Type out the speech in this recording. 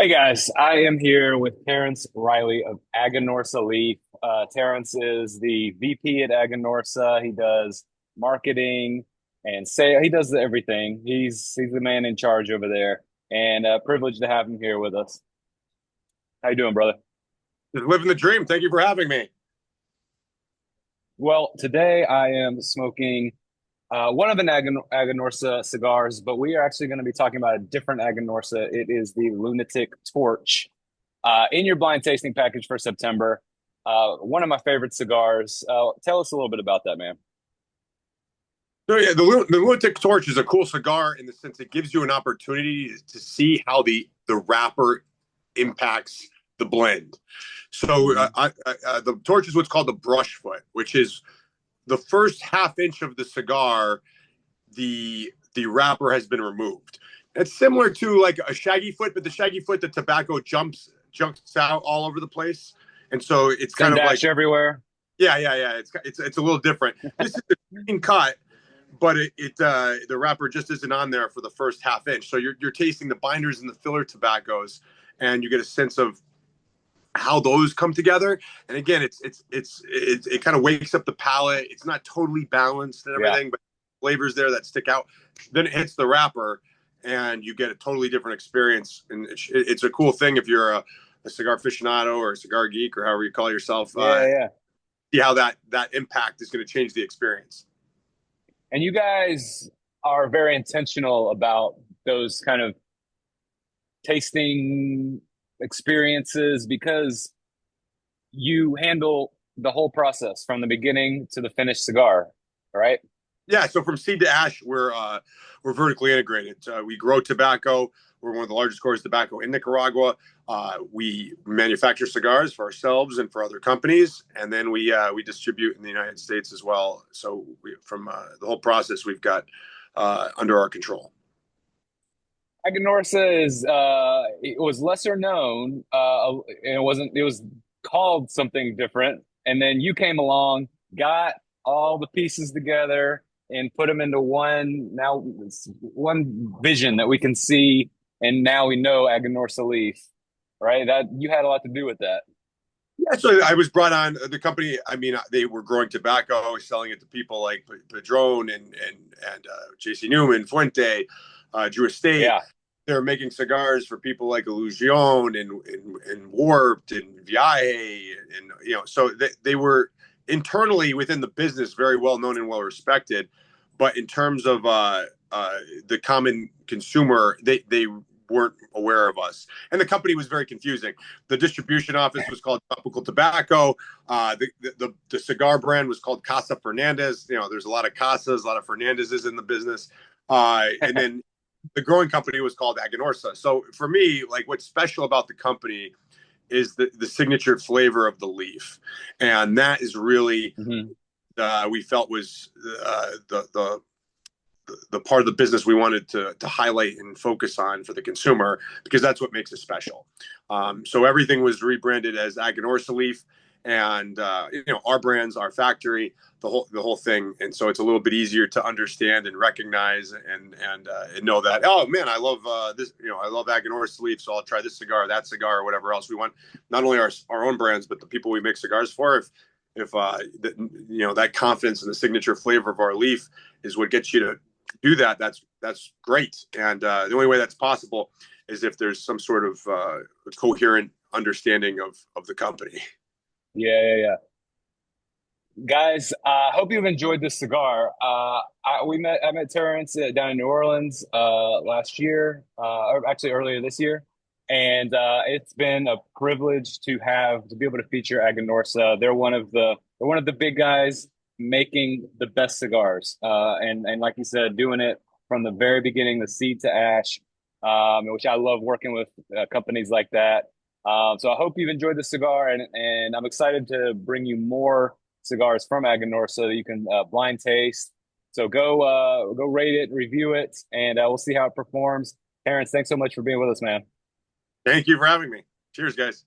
Hey guys, I am here with Terence Reilly of Aganorsa Leaf. Terence is the VP at Aganorsa. He does marketing and sale. He does everything. He's the man in charge over there, and privileged to have him here with us. How you doing, brother? Just living the dream. Thank you for having me. Well, today I am smoking one of an Aganorsa cigars, but we are actually going to be talking about a different Aganorsa. It is the Lunatic Torch. In your blind tasting package for September. One of my favorite cigars. Tell us a little bit about that, man. So yeah, the Lunatic Torch is a cool cigar in the sense it gives you an opportunity to see how the wrapper impacts the blend. So Hmm. the torch is what's called the brush foot, which is the first half inch of the cigar. The wrapper has been removed. It's similar to like a shaggy foot, but the shaggy foot, the tobacco jumps out all over the place, and so it's kind of like Dash everywhere. yeah. It's a little different. This is a clean cut, but the wrapper just isn't on there for the first half inch. So you're tasting the binders and the filler tobaccos, and you get a sense of how those come together. And again, it kind of wakes up the palate. It's not totally balanced and Yeah. everything, but flavors there that stick out. Then it hits the wrapper, and you get a totally different experience. And it's a cool thing if you're a cigar aficionado or a cigar geek or however you call yourself. Yeah. See how that impact is going to change the experience. And you guys are very intentional about those kind of tasting experiences because you handle the whole process from the beginning to the finished cigar, right? Yeah, so from seed to ash, we're vertically integrated. We grow tobacco. We're one of the largest growers of tobacco in Nicaragua. We manufacture cigars for ourselves and for other companies, and then we distribute in the United States as well. So from the whole process, we've got under our control. Aganorsa is it was lesser known. It was called something different, and then you came along, got all the pieces together, and put them into one vision that we can see, and now we know Aganorsa Leaf, right? That you had a lot to do with that. Yeah, so I was brought on the company. I mean, they were growing tobacco, selling it to people like Padron and JC Newman, Fuente, Drew Estate. Yeah. They're making cigars for people like Illusion and Warped and Viaje, and so they were internally within the business very well known and well respected, but in terms of the common consumer, they weren't aware of us, and the company was very confusing. The distribution office was called Tropical Tobacco. The cigar brand was called Casa Fernandez. There's a lot of Casas, a lot of Fernandezes in the business, and then the growing company was called Aganorsa. So for me, like what's special about the company is the signature flavor of the leaf, and that is really Hmm. we felt was the part of the business we wanted to highlight and focus on for the consumer because that's what makes it special. So everything was rebranded as Aganorsa Leaf, and our brands, our factory, the whole thing, and so it's a little bit easier to understand and recognize and know that, oh man, I love this. I love Aganorsa Leaf, so I'll try this cigar, that cigar, or whatever else we want. Not only our own brands, but the people we make cigars for. If that confidence in the signature flavor of our leaf is what gets you to do that, that's great. And the only way that's possible is if there's some sort of coherent understanding of the company. Yeah. Guys, I hope you've enjoyed this cigar. I met Terrence down in New Orleans last year, or actually earlier this year, and it's been a privilege to be able to feature Aganorsa. They're one of the big guys making the best cigars, and like you said, doing it from the very beginning, the seed to ash, which I love working with companies like that. So I hope you've enjoyed the cigar, and I'm excited to bring you more cigars from Aganorsa so that you can blind taste. So go rate it, review it, and we'll see how it performs. Terrence, thanks so much for being with us, man. Thank you for having me. Cheers, guys.